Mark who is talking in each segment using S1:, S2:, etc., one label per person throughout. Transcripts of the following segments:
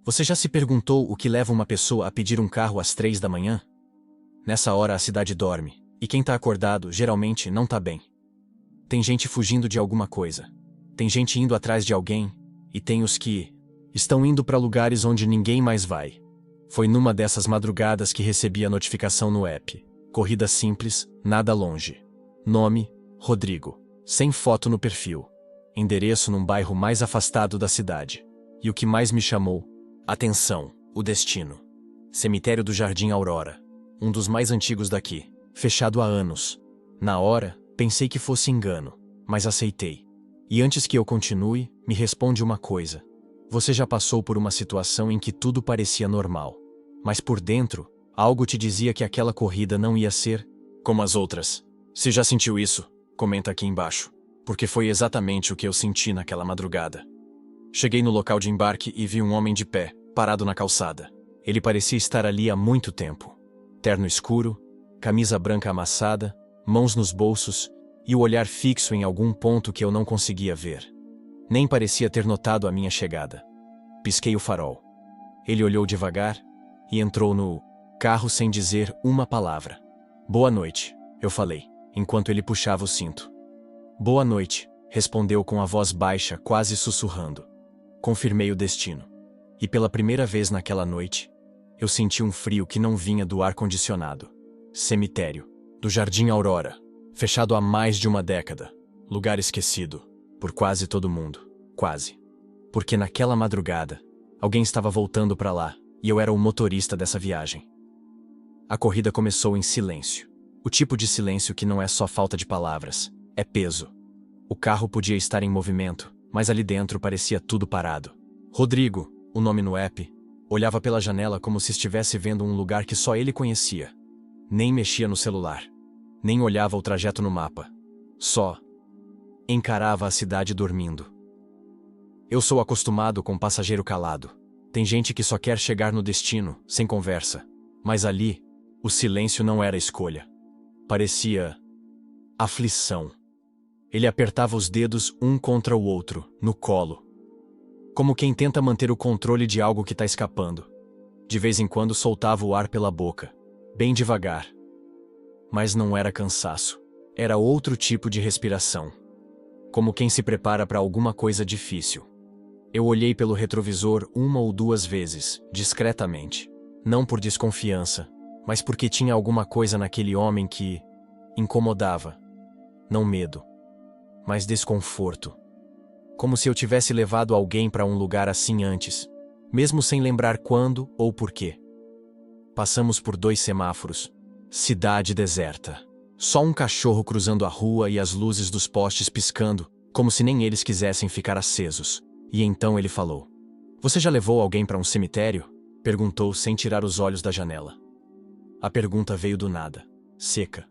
S1: Você já se perguntou o que leva uma pessoa a pedir um carro às 3 da manhã? Nessa hora a cidade dorme, e quem tá acordado geralmente não tá bem. Tem gente fugindo de alguma coisa. Tem gente indo atrás de alguém, e tem os que estão indo para lugares onde ninguém mais vai. Foi numa dessas madrugadas que recebi a notificação no app. Corrida simples, nada longe. Nome: Rodrigo. Sem foto no perfil. Endereço num bairro mais afastado da cidade. E o que mais me chamou: atenção, o destino. Cemitério do Jardim Aurora. Um dos mais antigos daqui. Fechado há anos. Na hora, pensei que fosse engano, mas aceitei. E antes que eu continue, me responde uma coisa. Você já passou por uma situação em que tudo parecia normal, mas por dentro, algo te dizia que aquela corrida não ia ser como as outras. Se já sentiu isso, comenta aqui embaixo, porque foi exatamente o que eu senti naquela madrugada. Cheguei no local de embarque e vi um homem de pé, parado na calçada. Ele parecia estar ali há muito tempo. Terno escuro, camisa branca amassada, mãos nos bolsos e o olhar fixo em algum ponto que eu não conseguia ver. Nem parecia ter notado a minha chegada. Pisquei o farol. Ele olhou devagar e entrou no carro sem dizer uma palavra. Boa noite, eu falei, enquanto ele puxava o cinto. Boa noite, respondeu com a voz baixa, quase sussurrando. Confirmei o destino. E pela primeira vez naquela noite, eu senti um frio que não vinha do ar-condicionado. Cemitério, do Jardim Aurora, fechado há mais de uma década. Lugar esquecido, por quase todo mundo. Quase. Porque naquela madrugada, alguém estava voltando para lá, e eu era o motorista dessa viagem. A corrida começou em silêncio. O tipo de silêncio que não é só falta de palavras, é peso. O carro podia estar em movimento, mas ali dentro parecia tudo parado. Rodrigo, o nome no app, olhava pela janela como se estivesse vendo um lugar que só ele conhecia. Nem mexia no celular. Nem olhava o trajeto no mapa. Só encarava a cidade dormindo. Eu sou acostumado com passageiro calado. Tem gente que só quer chegar no destino, sem conversa. Mas ali, o silêncio não era escolha. Parecia aflição. Ele apertava os dedos um contra o outro, no colo. Como quem tenta manter o controle de algo que está escapando. De vez em quando soltava o ar pela boca, bem devagar. Mas não era cansaço. Era outro tipo de respiração. Como quem se prepara para alguma coisa difícil. Eu olhei pelo retrovisor uma ou duas vezes, discretamente. Não por desconfiança, mas porque tinha alguma coisa naquele homem que incomodava. Não medo, mas desconforto. Como se eu tivesse levado alguém para um lugar assim antes, mesmo sem lembrar quando ou por quê. Passamos por 2 semáforos. Cidade deserta. Só um cachorro cruzando a rua e as luzes dos postes piscando, como se nem eles quisessem ficar acesos. E então ele falou. Você já levou alguém para um cemitério? Perguntou sem tirar os olhos da janela. A pergunta veio do nada, seca,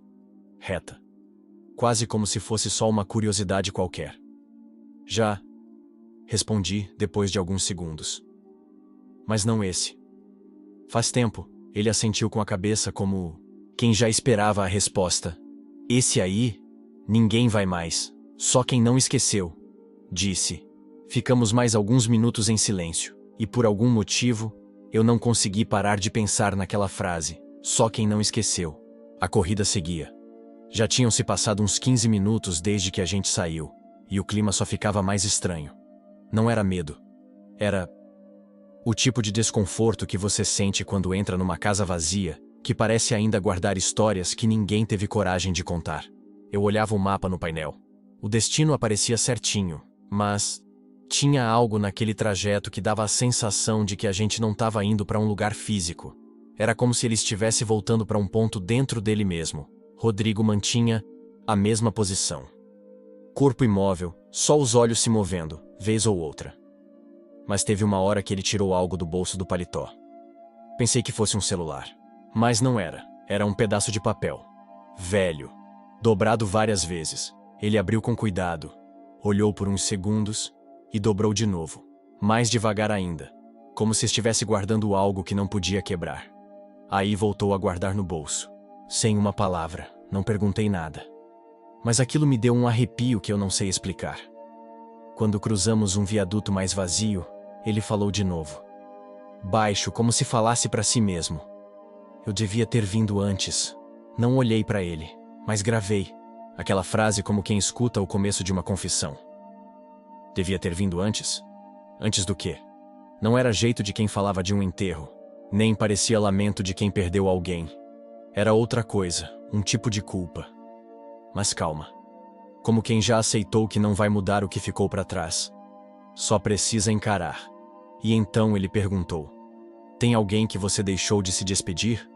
S1: reta. Quase como se fosse só uma curiosidade qualquer. Já, respondi depois de alguns segundos. Mas não esse. Faz tempo, ele assentiu com a cabeça como quem já esperava a resposta. Esse aí, ninguém vai mais, só quem não esqueceu, disse. Ficamos mais alguns minutos em silêncio, e por algum motivo, eu não consegui parar de pensar naquela frase, só quem não esqueceu. A corrida seguia. Já tinham se passado uns 15 minutos desde que a gente saiu, e o clima só ficava mais estranho. Não era medo. Era o tipo de desconforto que você sente quando entra numa casa vazia, que parece ainda guardar histórias que ninguém teve coragem de contar. Eu olhava o mapa no painel. O destino aparecia certinho, mas tinha algo naquele trajeto que dava a sensação de que a gente não estava indo para um lugar físico. Era como se ele estivesse voltando para um ponto dentro dele mesmo. Rodrigo mantinha a mesma posição. Corpo imóvel, só os olhos se movendo, vez ou outra. Mas teve uma hora que ele tirou algo do bolso do paletó. Pensei que fosse um celular. Mas não era. Era um pedaço de papel. Velho. Dobrado várias vezes. Ele abriu com cuidado. Olhou por uns segundos e dobrou de novo. Mais devagar ainda. Como se estivesse guardando algo que não podia quebrar. Aí voltou a guardar no bolso. Sem uma palavra. Não perguntei nada. Mas aquilo me deu um arrepio que eu não sei explicar. Quando cruzamos um viaduto mais vazio, ele falou de novo. baixo, como se falasse para si mesmo. Eu devia ter vindo antes. Não olhei para ele, mas gravei aquela frase como quem escuta o começo de uma confissão. Devia ter vindo antes? Antes do quê? Não era jeito de quem falava de um enterro, nem parecia lamento de quem perdeu alguém. Era outra coisa, um tipo de culpa. Mas calma. Como quem já aceitou que não vai mudar o que ficou para trás. Só precisa encarar. E então ele perguntou: tem alguém que você deixou de se despedir?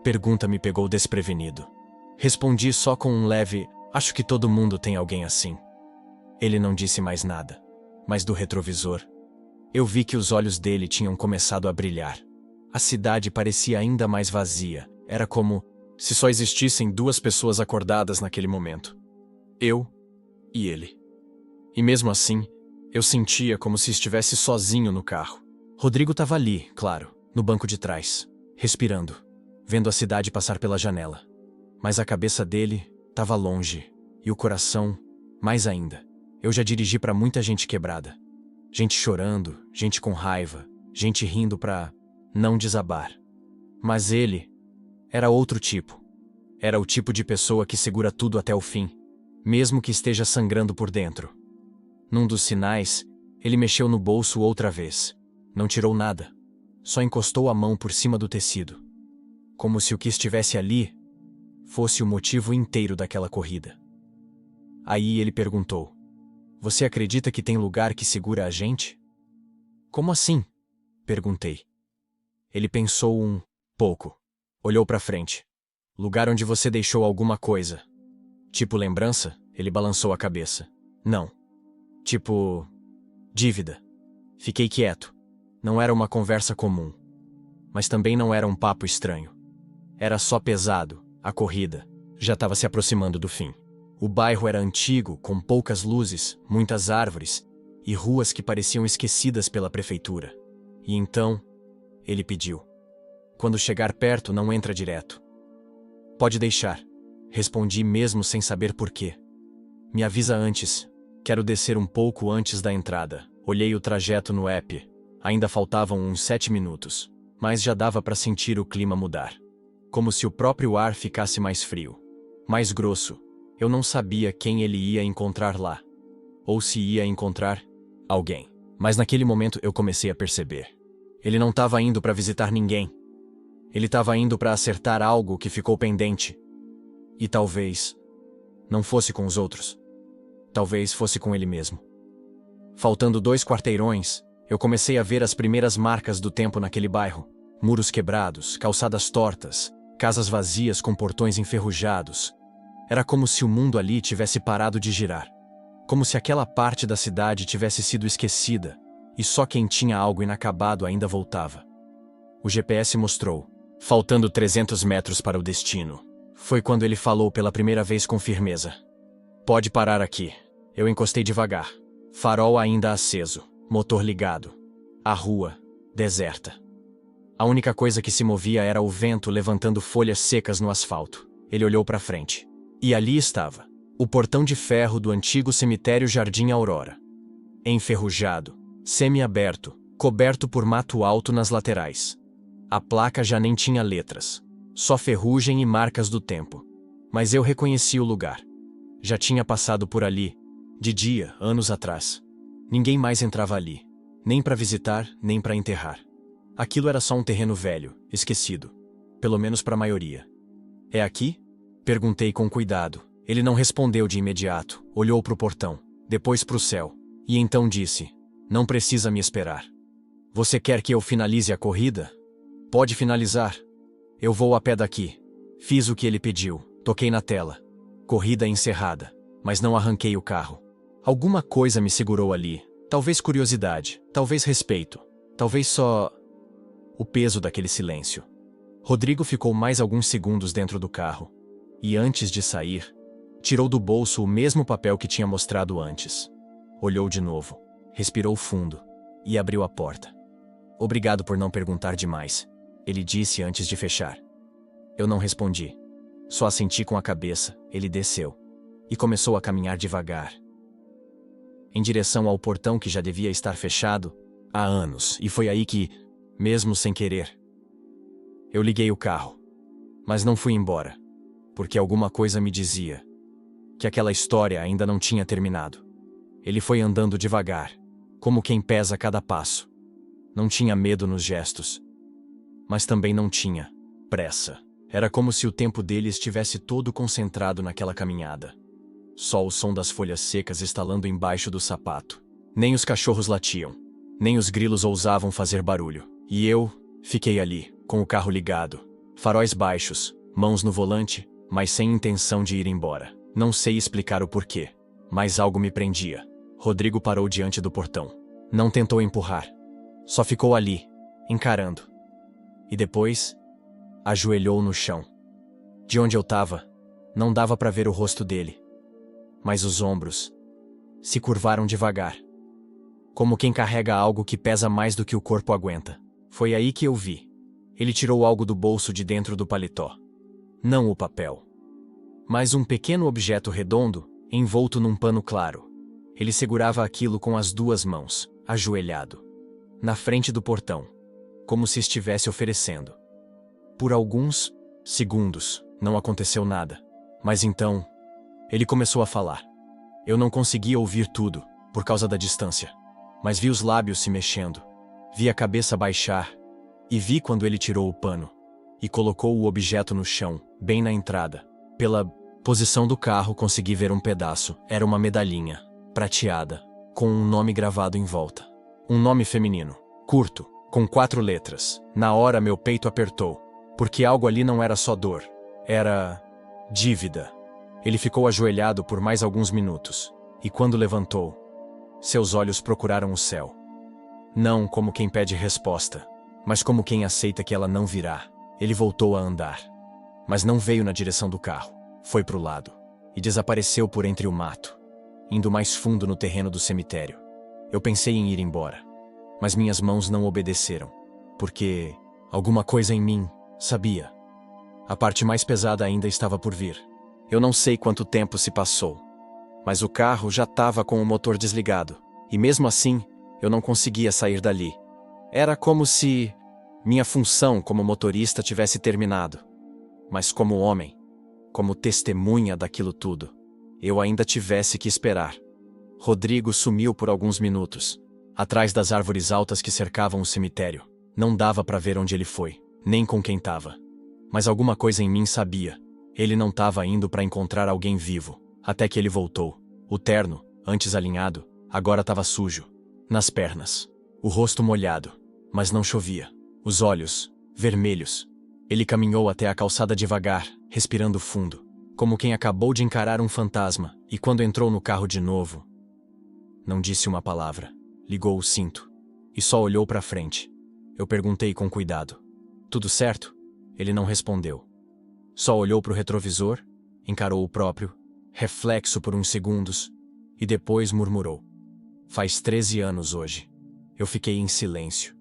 S1: Pergunta me pegou desprevenido. Respondi só com um leve: acho que todo mundo tem alguém assim. Ele não disse mais nada. Mas do retrovisor, eu vi que os olhos dele tinham começado a brilhar. A cidade parecia ainda mais vazia. Era como se só existissem duas pessoas acordadas naquele momento. Eu e ele. E mesmo assim, eu sentia como se estivesse sozinho no carro. Rodrigo estava ali, claro, no banco de trás, respirando, vendo a cidade passar pela janela. Mas a cabeça dele estava longe, e o coração, mais ainda. Eu já dirigi para muita gente quebrada. Gente chorando, gente com raiva, gente rindo para não desabar. Mas ele era outro tipo. Era o tipo de pessoa que segura tudo até o fim, mesmo que esteja sangrando por dentro. Num dos sinais, ele mexeu no bolso outra vez. Não tirou nada. Só encostou a mão por cima do tecido. Como se o que estivesse ali fosse o motivo inteiro daquela corrida. Aí ele perguntou: você acredita que tem lugar que segura a gente? Como assim? Perguntei. Ele pensou um pouco. Olhou para frente. Lugar onde você deixou alguma coisa. Tipo lembrança? Ele balançou a cabeça. Não. Tipo dívida. Fiquei quieto. Não era uma conversa comum. Mas também não era um papo estranho. Era só pesado. A corrida já estava se aproximando do fim. O bairro era antigo, com poucas luzes, muitas árvores e ruas que pareciam esquecidas pela prefeitura. E então, ele pediu: quando chegar perto, não entra direto. Pode deixar, respondi mesmo sem saber por quê. Me avisa antes, quero descer um pouco antes da entrada. Olhei o trajeto no app, ainda faltavam uns 7 minutos, mas já dava para sentir o clima mudar. Como se o próprio ar ficasse mais frio, mais grosso. Eu não sabia quem ele ia encontrar lá, ou se ia encontrar alguém. Mas naquele momento eu comecei a perceber. Ele não estava indo para visitar ninguém. Ele estava indo para acertar algo que ficou pendente. E talvez não fosse com os outros. Talvez fosse com ele mesmo. Faltando 2 quarteirões, eu comecei a ver as primeiras marcas do tempo naquele bairro. Muros quebrados, calçadas tortas, casas vazias com portões enferrujados. Era como se o mundo ali tivesse parado de girar. Como se aquela parte da cidade tivesse sido esquecida, e só quem tinha algo inacabado ainda voltava. O GPS mostrou, faltando 300 metros para o destino. Foi quando ele falou pela primeira vez com firmeza. Pode parar aqui. Eu encostei devagar. Farol ainda aceso, motor ligado. A rua, deserta. A única coisa que se movia era o vento levantando folhas secas no asfalto. Ele olhou para frente. E ali estava, o portão de ferro do antigo cemitério Jardim Aurora. Enferrujado, semi-aberto, coberto por mato alto nas laterais. A placa já nem tinha letras, só ferrugem e marcas do tempo. Mas eu reconheci o lugar. Já tinha passado por ali, de dia, anos atrás. Ninguém mais entrava ali, nem para visitar, nem para enterrar. Aquilo era só um terreno velho, esquecido. Pelo menos para a maioria. É aqui? Perguntei com cuidado. Ele não respondeu de imediato, olhou para o portão, depois para o céu, e então disse: não precisa me esperar. Você quer que eu finalize a corrida? Pode finalizar. Eu vou a pé daqui. Fiz o que ele pediu, toquei na tela. Corrida encerrada, mas não arranquei o carro. Alguma coisa me segurou ali, talvez curiosidade, talvez respeito, talvez só o peso daquele silêncio. Rodrigo ficou mais alguns segundos dentro do carro. E antes de sair, tirou do bolso o mesmo papel que tinha mostrado antes. Olhou de novo, respirou fundo e abriu a porta. Obrigado por não perguntar demais, ele disse antes de fechar. Eu não respondi. Só assenti com a cabeça. Ele desceu e começou a caminhar devagar, em direção ao portão que já devia estar fechado há anos, e foi aí que mesmo sem querer. Eu liguei o carro, mas não fui embora, porque alguma coisa me dizia que aquela história ainda não tinha terminado. Ele foi andando devagar, como quem pesa cada passo. Não tinha medo nos gestos, mas também não tinha pressa. Era como se o tempo dele estivesse todo concentrado naquela caminhada. Só o som das folhas secas estalando embaixo do sapato. Nem os cachorros latiam, nem os grilos ousavam fazer barulho. E eu fiquei ali, com o carro ligado, faróis baixos, mãos no volante, mas sem intenção de ir embora. Não sei explicar o porquê, mas algo me prendia. Rodrigo parou diante do portão. Não tentou empurrar. Só ficou ali, encarando. E depois, ajoelhou no chão. De onde eu estava, não dava para ver o rosto dele. Mas os ombros se curvaram devagar, como quem carrega algo que pesa mais do que o corpo aguenta. Foi aí que eu vi. Ele tirou algo do bolso de dentro do paletó. Não o papel, mas um pequeno objeto redondo, envolto num pano claro. Ele segurava aquilo com as duas mãos, ajoelhado, na frente do portão, como se estivesse oferecendo. Por alguns segundos, não aconteceu nada. Mas então, ele começou a falar. Eu não conseguia ouvir tudo, por causa da distância. Mas vi os lábios se mexendo, vi a cabeça baixar, e vi quando ele tirou o pano e colocou o objeto no chão, bem na entrada. Pela posição do carro consegui ver um pedaço. Era uma medalhinha, prateada, com um nome gravado em volta. Um nome feminino, curto, com 4 letras. Na hora meu peito apertou, porque algo ali não era só dor, era dívida. Ele ficou ajoelhado por mais alguns minutos, e quando levantou, seus olhos procuraram o céu. Não como quem pede resposta, mas como quem aceita que ela não virá. Ele voltou a andar, mas não veio na direção do carro. Foi pro lado, e desapareceu por entre o mato, indo mais fundo no terreno do cemitério. Eu pensei em ir embora, mas minhas mãos não obedeceram, porque alguma coisa em mim sabia. A parte mais pesada ainda estava por vir. Eu não sei quanto tempo se passou, mas o carro já estava com o motor desligado, e mesmo assim, eu não conseguia sair dali. Era como se minha função como motorista tivesse terminado. Mas como homem, como testemunha daquilo tudo, eu ainda tivesse que esperar. Rodrigo sumiu por alguns minutos, atrás das árvores altas que cercavam o cemitério. Não dava para ver onde ele foi, nem com quem estava. Mas alguma coisa em mim sabia. Ele não estava indo para encontrar alguém vivo, até que ele voltou. O terno, antes alinhado, agora estava sujo, nas pernas. O rosto molhado, mas não chovia. Os olhos, vermelhos. Ele caminhou até a calçada devagar, respirando fundo, como quem acabou de encarar um fantasma, e quando entrou no carro de novo, não disse uma palavra. Ligou o cinto e só olhou para frente. Eu perguntei com cuidado: tudo certo? Ele não respondeu. Só olhou para o retrovisor, encarou o próprio reflexo por uns segundos e depois murmurou: faz 13 anos hoje. Eu fiquei em silêncio,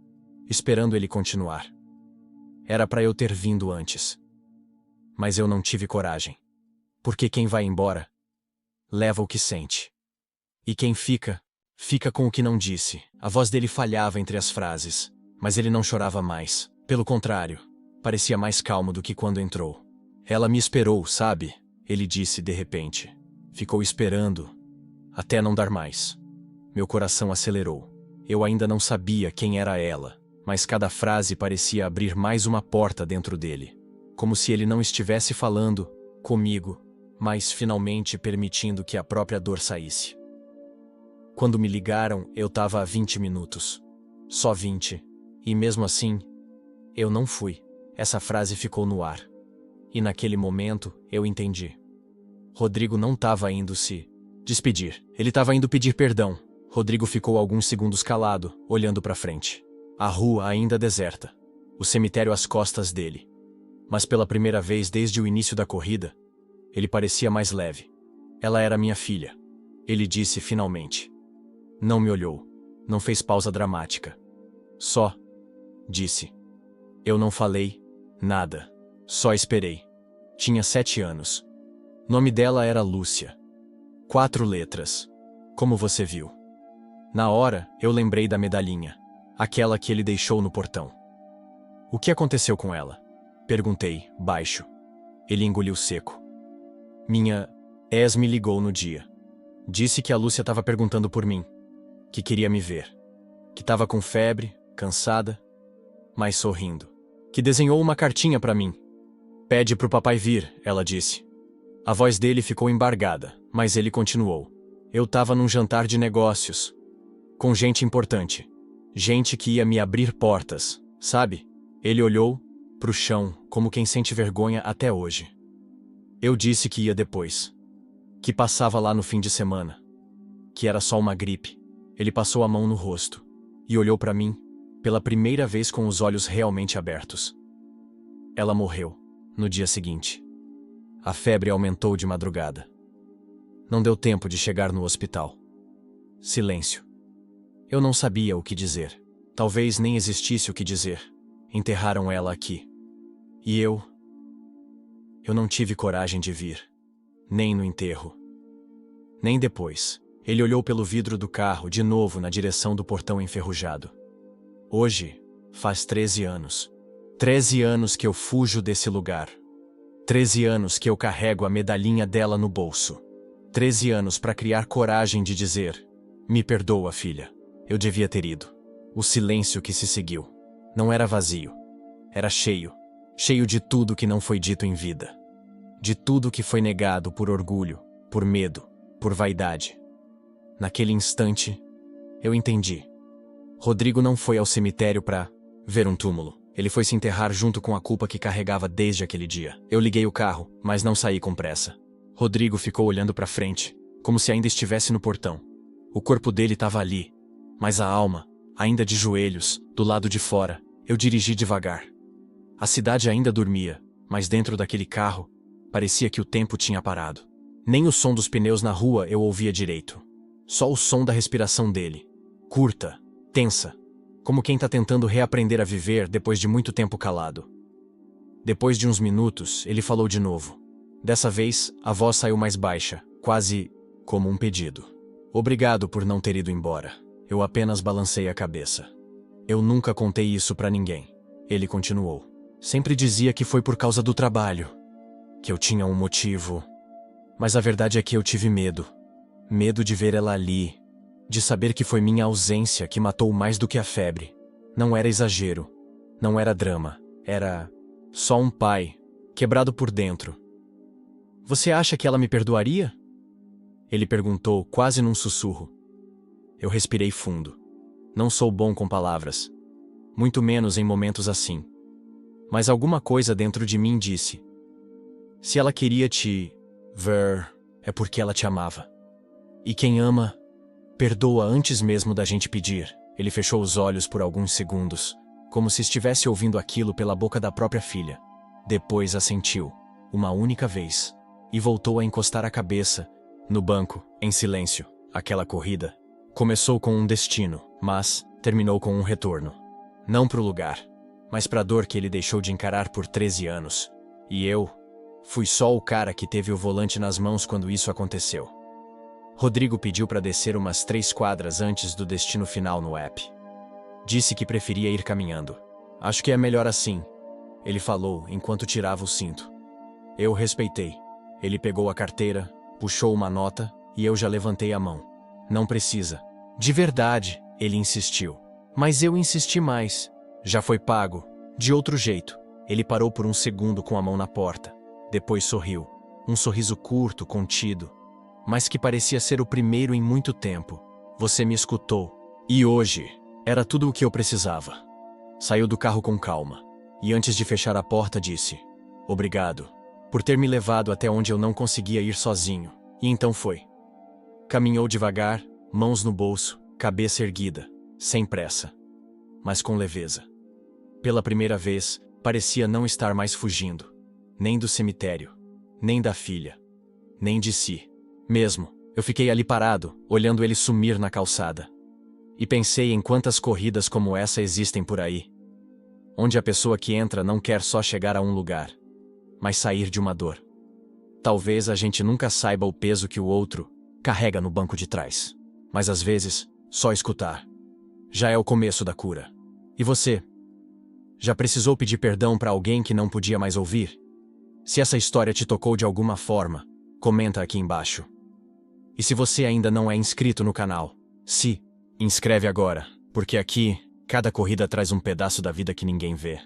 S1: esperando ele continuar. Era para eu ter vindo antes. Mas eu não tive coragem. Porque quem vai embora leva o que sente. E quem fica, fica com o que não disse. A voz dele falhava entre as frases, mas ele não chorava mais. Pelo contrário, parecia mais calmo do que quando entrou. Ela me esperou, sabe? Ele disse de repente. Ficou esperando, até não dar mais. Meu coração acelerou. Eu ainda não sabia quem era ela, mas cada frase parecia abrir mais uma porta dentro dele. Como se ele não estivesse falando comigo, mas finalmente permitindo que a própria dor saísse. Quando me ligaram, eu estava há 20 minutos. Só 20. E mesmo assim, eu não fui. Essa frase ficou no ar. E naquele momento, eu entendi. Rodrigo não estava indo se despedir. Ele estava indo pedir perdão. Rodrigo ficou alguns segundos calado, olhando para frente. A rua ainda deserta. O cemitério às costas dele. Mas pela primeira vez desde o início da corrida, ele parecia mais leve. Ela era minha filha. Ele disse finalmente. Não me olhou. Não fez pausa dramática. Só disse. Eu não falei nada. Só esperei. Tinha 7 anos. Nome dela era Lúcia. 4 letras. Como você viu. Na hora, eu lembrei da medalhinha. Aquela que ele deixou no portão. O que aconteceu com ela? Perguntei, baixo. Ele engoliu seco. Minha ex me ligou no dia. Disse que a Lúcia estava perguntando por mim, que queria me ver, que estava com febre, cansada, mas sorrindo, que desenhou uma cartinha para mim. Pede pro papai vir, ela disse. A voz dele ficou embargada, mas ele continuou. Eu estava num jantar de negócios, com gente importante, gente que ia me abrir portas, sabe? Ele olhou pro chão como quem sente vergonha até hoje. Eu disse que ia depois, que passava lá no fim de semana, que era só uma gripe. Ele passou a mão no rosto e olhou para mim, pela primeira vez com os olhos realmente abertos. Ela morreu no dia seguinte. A febre aumentou de madrugada. Não deu tempo de chegar no hospital. Silêncio. Eu não sabia o que dizer. Talvez nem existisse o que dizer. Enterraram ela aqui. E eu não tive coragem de vir. Nem no enterro. Nem depois. Ele olhou pelo vidro do carro de novo na direção do portão enferrujado. Hoje, faz 13 anos. 13 anos que eu fujo desse lugar. 13 anos que eu carrego a medalhinha dela no bolso. 13 anos para criar coragem de dizer: me perdoa, filha. Eu devia ter ido. O silêncio que se seguiu não era vazio. Era cheio. Cheio de tudo que não foi dito em vida. De tudo que foi negado por orgulho, por medo, por vaidade. Naquele instante, eu entendi. Rodrigo não foi ao cemitério para ver um túmulo. Ele foi se enterrar junto com a culpa que carregava desde aquele dia. Eu liguei o carro, mas não saí com pressa. Rodrigo ficou olhando para frente, como se ainda estivesse no portão. O corpo dele estava ali, mas a alma, ainda de joelhos, do lado de fora. Eu dirigi devagar. A cidade ainda dormia, mas dentro daquele carro, parecia que o tempo tinha parado. Nem o som dos pneus na rua eu ouvia direito. Só o som da respiração dele. Curta, tensa, como quem está tentando reaprender a viver depois de muito tempo calado. Depois de uns minutos, ele falou de novo. Dessa vez, a voz saiu mais baixa, quase como um pedido. Obrigado por não ter ido embora. Eu apenas balancei a cabeça. Eu nunca contei isso pra ninguém. Ele continuou. Sempre dizia que foi por causa do trabalho, que eu tinha um motivo. Mas a verdade é que eu tive medo. Medo de ver ela ali, de saber que foi minha ausência que matou mais do que a febre. Não era exagero, não era drama, era só um pai, quebrado por dentro. Você acha que ela me perdoaria? Ele perguntou, quase num sussurro. Eu respirei fundo. Não sou bom com palavras, muito menos em momentos assim. Mas alguma coisa dentro de mim disse: se ela queria te ver, é porque ela te amava. E quem ama, perdoa antes mesmo da gente pedir. Ele fechou os olhos por alguns segundos, como se estivesse ouvindo aquilo pela boca da própria filha. Depois assentiu, uma única vez, e voltou a encostar a cabeça no banco, em silêncio. Aquela corrida começou com um destino, mas terminou com um retorno. Não pro lugar, mas pra dor que ele deixou de encarar por 13 anos. E eu fui só o cara que teve o volante nas mãos quando isso aconteceu. Rodrigo pediu para descer umas 3 quadras antes do destino final no app. Disse que preferia ir caminhando. Acho que é melhor assim, ele falou enquanto tirava o cinto. Eu respeitei. Ele pegou a carteira, puxou uma nota e eu já levantei a mão. Não precisa. De verdade, ele insistiu. Mas eu insisti mais. Já foi pago. De outro jeito. Ele parou por um segundo com a mão na porta. Depois sorriu. Um sorriso curto, contido, mas que parecia ser o primeiro em muito tempo. Você me escutou. E hoje, era tudo o que eu precisava. Saiu do carro com calma. E antes de fechar a porta disse: obrigado, por ter me levado até onde eu não conseguia ir sozinho. E então foi. Caminhou devagar, mãos no bolso, cabeça erguida, sem pressa, mas com leveza. Pela primeira vez, parecia não estar mais fugindo. Nem do cemitério, nem da filha, nem de si. Mesmo, eu fiquei ali parado, olhando ele sumir na calçada. E pensei em quantas corridas como essa existem por aí. Onde a pessoa que entra não quer só chegar a um lugar, mas sair de uma dor. Talvez a gente nunca saiba o peso que o outro carrega no banco de trás. Mas às vezes, só escutar já é o começo da cura. E você? Já precisou pedir perdão para alguém que não podia mais ouvir? Se essa história te tocou de alguma forma, comenta aqui embaixo. E se você ainda não é inscrito no canal, se inscreve agora, porque aqui, cada corrida traz um pedaço da vida que ninguém vê.